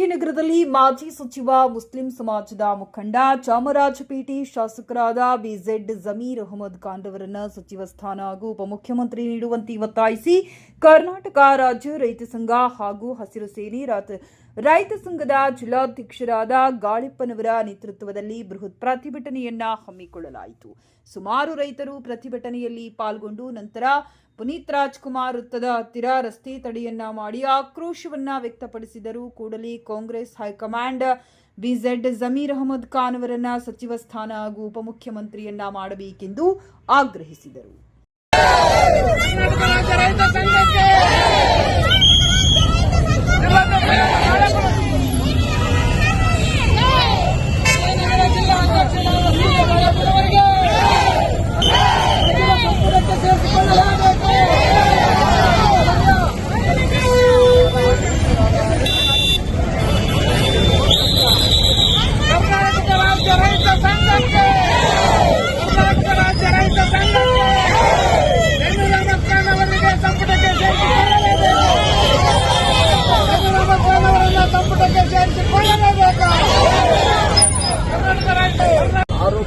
ಭಾಗ್ಯನಗರದಲ್ಲಿ ಮಾಜಿ ಸಚಿವ ಮುಸ್ಲಿಂ ಸಮಾಜದ ಮುಖಂಡ ಚಾಮರಾಜಪೇಟೆ ಶಾಸಕರಾದ ಬಿಜೆಡ್ ಜಮೀರ್ ಅಹಮದ್ ಖಾನ್ ಅವರನ್ನು ಸಚಿವ ಸ್ಥಾನ ಹಾಗೂ ಉಪಮುಖ್ಯಮಂತ್ರಿ ನೀಡುವಂತೆ ಒತ್ತಾಯಿಸಿ ಕರ್ನಾಟಕ ರಾಜ್ಯ ರೈತ ಸಂಘ ಹಾಗೂ ಹಸಿರು ಸೇನೆ ರೈತ ಸಂಘದ ಜಿಲ್ಲಾಧ್ಯಕ್ಷರಾದ ಗಾಳಿಪ್ಪನವರ ನೇತೃತ್ವದಲ್ಲಿ ಬೃಹತ್ ಪ್ರತಿಭಟನೆಯನ್ನ ಹಮ್ಮಿಕೊಳ್ಳಲಾಯಿತು. ಸುಮಾರು ರೈತರು ಪ್ರತಿಭಟನೆಯಲ್ಲಿ ಪಾಲ್ಗೊಂಡು ನಂತರ ಪುನೀತ್ ರಾಜ್ಕುಮಾರ್ ವೃತ್ತದ ಹತ್ತಿರ ರಸ್ತೆ ತಡೆಯನ್ನ ಮಾಡಿ ಆಕ್ರೋಶವನ್ನ ವ್ಯಕ್ತಪಡಿಸಿದರು. ಕೂಡಲೇ ಕಾಂಗ್ರೆಸ್ ಹೈಕಮಾಂಡ್ ಬಿಜೆಡ್ ಜಮೀರ್ ಅಹಮದ್ ಖಾನ್ ಅವರನ್ನ ಸಚಿವ ಸ್ಥಾನ ಹಾಗೂ ಉಪಮುಖ್ಯಮಂತ್ರಿಯನ್ನ ಮಾಡಬೇಕೆಂದು ಆಗ್ರಹಿಸಿದರು.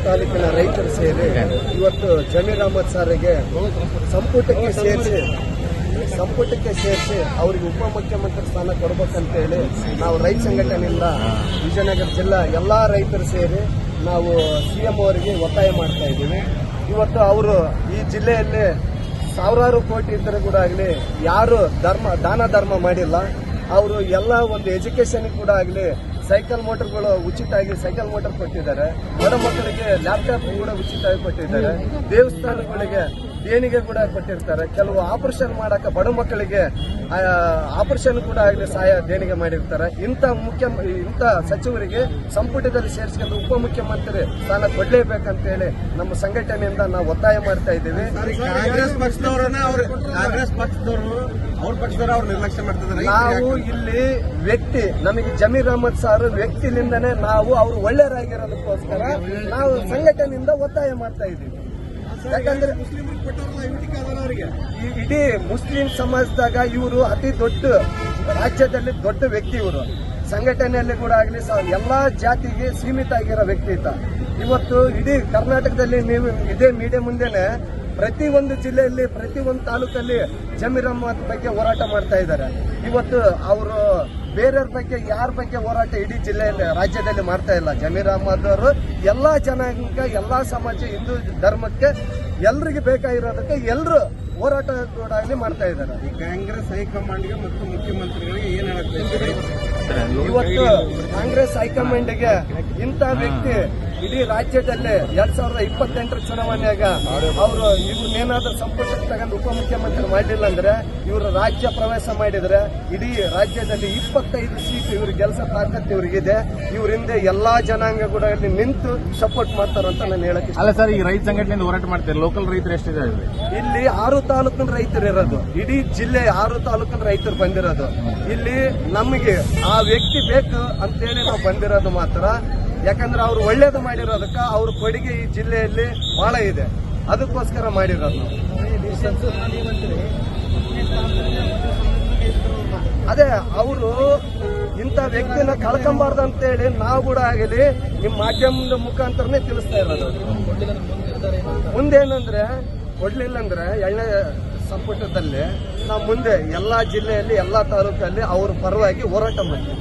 ತಾಲೂಕಿನ ರೈತರು ಸೇರಿ ಇವತ್ತು ಜಮೀರ್ ಅಹಮದ್ ಸಾರಿಗೆ ಸಂಪುಟಕ್ಕೆ ಸೇರಿಸಿ ಅವರಿಗೆ ಉಪಮುಖ್ಯಮಂತ್ರಿ ಸ್ಥಾನ ಕೊಡಬೇಕಂತೇಳಿ ನಾವು ರೈತ ಸಂಘಟನೆಯಿಂದ ವಿಜಯನಗರ ಜಿಲ್ಲಾ ಎಲ್ಲಾ ರೈತರು ಸೇರಿ ನಾವು ಸಿಎಂ ಅವರಿಗೆ ಒತ್ತಾಯ ಮಾಡ್ತಾ ಇದ್ದೀವಿ. ಇವತ್ತು ಅವರು ಈ ಜಿಲ್ಲೆಯಲ್ಲಿ ಸಾವಿರಾರು ಕೋಟಿ ಇದ್ದರೂ ಕೂಡ ಆಗಲಿ ಯಾರು ದಾನ ಧರ್ಮ ಮಾಡಿಲ್ಲ. ಅವರು ಎಲ್ಲ ಒಂದು ಎಜುಕೇಶನ್ ಕೂಡ ಆಗಲಿ ಸೈಕಲ್ ಮೋಟರ್ಗಳು ಉಚಿತವಾಗಿ ಸೈಕಲ್ ಮೋಟರ್ ಕೊಟ್ಟಿದ್ದಾರೆ. ಬಡ ಮಕ್ಕಳಿಗೆ ಲ್ಯಾಪ್ಟಾಪ್ ಕೂಡ ಉಚಿತವಾಗಿ ಕೊಟ್ಟಿದ್ದಾರೆ. ದೇವಸ್ಥಾನಗಳಿಗೆ ದೇಣಿಗೆ ಕೂಡ ಕೊಟ್ಟಿರ್ತಾರೆ. ಕೆಲವು ಆಪರೇಷನ್ ಮಾಡಕ್ಕೆ ಬಡ ಮಕ್ಕಳಿಗೆ ಆಪರೇಷನ್ ಕೂಡ ಆಗಲಿ ಸಹಾಯ ದೇಣಿಗೆ ಮಾಡಿರ್ತಾರೆ. ಇಂಥ ಸಚಿವರಿಗೆ ಸಂಪುಟದಲ್ಲಿ ಸೇರಿಸಿಕೊಂಡು ಉಪಮುಖ್ಯಮಂತ್ರಿ ಸ್ಥಾನ ಕೊಡಲೇಬೇಕಂತೇಳಿ ನಮ್ಮ ಸಂಘಟನೆಯಿಂದ ನಾವು ಒತ್ತಾಯ ಮಾಡ್ತಾ ಇದ್ದೀವಿ. ಕಾಂಗ್ರೆಸ್ ಪಕ್ಷದವರು ಅವ್ರ ಪಕ್ಷದವರು ನಿರ್ಲಕ್ಷ್ಯ ಮಾಡ್ತಿದ್ದಾರೆ. ನಾವು ಇಲ್ಲಿ ವ್ಯಕ್ತಿ ನಮಗೆ ಜಮೀರ್ ಅಹಮದ್ ಸಾರ್ ವ್ಯಕ್ತಿಲಿಂದನೇ ನಾವು ಅವರು ಒಳ್ಳೆಯರಾಗಿರೋದಕ್ಕೋಸ್ಕರ ನಾವು ಸಂಘಟನೆಯಿಂದ ಒತ್ತಾಯ ಮಾಡ್ತಾ ಇದ್ದೀವಿ. ಯಾಕಂದ್ರೆ ಇಡೀ ಮುಸ್ಲಿಂ ಸಮಾಜದಾಗ ಇವರು ಅತಿ ದೊಡ್ಡ ರಾಜ್ಯದಲ್ಲಿ ದೊಡ್ಡ ವ್ಯಕ್ತಿ. ಇವರು ಸಂಘಟನೆಯಲ್ಲಿ ಕೂಡ ಆಗಲಿ ಎಲ್ಲಾ ಜಾತಿಗೆ ಸೀಮಿತ ಆಗಿರೋ ವ್ಯಕ್ತಿ. ಇವತ್ತು ಇಡೀ ಕರ್ನಾಟಕದಲ್ಲಿ ನೀವು ಇದೇ ಮೀಡಿಯಾ ಮುಂದೆನೆ ಪ್ರತಿ ಒಂದು ಜಿಲ್ಲೆಯಲ್ಲಿ ಪ್ರತಿ ಒಂದು ತಾಲೂಕಲ್ಲಿ ಜಮೀರ್ ಅಹಮದ್ ಬಗ್ಗೆ ಹೋರಾಟ ಮಾಡ್ತಾ ಇದ್ದಾರೆ. ಇವತ್ತು ಅವರು ಬೇರೆಯವ್ರ ಬಗ್ಗೆ ಯಾರ ಬಗ್ಗೆ ಹೋರಾಟ ಇಡೀ ಜಿಲ್ಲೆಯಲ್ಲಿ ರಾಜ್ಯದಲ್ಲಿ ಮಾಡ್ತಾ ಇಲ್ಲ. ಜಮೀರ್ ಅಹಮದ್ ಅವರು ಎಲ್ಲಾ ಜನಾಂಗ ಎಲ್ಲಾ ಸಮಾಜ ಹಿಂದೂ ಧರ್ಮಕ್ಕೆ ಎಲ್ರಿಗೆ ಬೇಕಾಗಿರೋದಕ್ಕೆ ಎಲ್ಲರೂ ಹೋರಾಟ ಕೂಡ ಮಾಡ್ತಾ ಇದ್ದಾರೆ. ಈ ಕಾಂಗ್ರೆಸ್ ಹೈಕಮಾಂಡ್ಗೆ ಮತ್ತು ಮುಖ್ಯಮಂತ್ರಿಗಳಿಗೆ ಏನ್ ಹೇಳಕ್ಕೆ ಇವತ್ತು ಕಾಂಗ್ರೆಸ್ ಹೈಕಮಾಂಡ್ಗೆ ಇಂಥ ವ್ಯಕ್ತಿ ಇಡೀ ರಾಜ್ಯದಲ್ಲಿ 2028 ಚುನಾವಣೆಯಾಗ ಅವರು ಇವ್ರನ್ನೇನಾದ್ರೂ ಸಂಪುಟಕ್ಕೆ ತಗೊಂಡು ಉಪಮುಖ್ಯಮಂತ್ರಿ ಮಾಡಲಿಲ್ಲ ಅಂದ್ರೆ ಇವರು ರಾಜ್ಯ ಪ್ರವೇಶ ಮಾಡಿದ್ರೆ ಇಡೀ ರಾಜ್ಯದಲ್ಲಿ 25 ಸೀಟ್ ಇವ್ರಿಗೆ ಗೆಲ್ಸ ತಾಕತ್ತು ಇವ್ರಿಗಿದೆ. ಇವರಿಂದ ಎಲ್ಲಾ ಜನಾಂಗ ಕೂಡ ಇಲ್ಲಿ ನಿಂತು ಸಪೋರ್ಟ್ ಮಾಡ್ತಾರಂತ ನಾನು ಹೇಳಕ್ಕೆ. ಅಲ್ಲ ಸರ್, ಈ ರೈತ ಸಂಘಟನೆಯಿಂದ ಹೋರಾಟ ಮಾಡ್ತಾರೆ. ಲೋಕಲ್ ರೈತರು ಎಷ್ಟಿದೆ ಇಲ್ಲಿ 6 ತಾಲೂಕಿನ ರೈತರು ಇರೋದು. ಇಡೀ ಜಿಲ್ಲೆ 6 ತಾಲೂಕಿನ ರೈತರು ಬಂದಿರೋದು. ಇಲ್ಲಿ ನಮಗೆ ಆ ವ್ಯಕ್ತಿ ಬೇಕು ಅಂತೇಳಿ ನಾವು ಬಂದಿರೋದು ಮಾತ್ರ. ಯಾಕಂದ್ರೆ ಅವ್ರು ಒಳ್ಳೇದು ಮಾಡಿರೋದಕ್ಕೆ ಅವ್ರ ಕೊಡುಗೆ ಈ ಜಿಲ್ಲೆಯಲ್ಲಿ ಬಹಳ ಇದೆ. ಅದಕ್ಕೋಸ್ಕರ ಮಾಡಿರೋದು. ಅದೇ ಅವರು ಇಂಥ ವ್ಯಕ್ತಿನ ಕಳ್ಕೊಂಬಾರ್ದು ಅಂತೇಳಿ ನಾವು ಕೂಡ ಆಗಲಿ ನಿಮ್ಮ ಮಾಧ್ಯಮದ ಮುಖಾಂತರನೇ ತಿಳಿಸ್ತಾ ಇರೋದು. ಮುಂದೇನಂದ್ರೆ ಕೊಡ್ಲಿಲ್ಲ ಅಂದ್ರೆ 2ನೇ ಸಂಪುಟದಲ್ಲಿ ನಾವು ಮುಂದೆ ಎಲ್ಲಾ ಜಿಲ್ಲೆಯಲ್ಲಿ ಎಲ್ಲಾ ತಾಲೂಕಲ್ಲಿ ಅವ್ರ ಪರವಾಗಿ ಹೋರಾಟ ಮಾಡ್ತೀವಿ.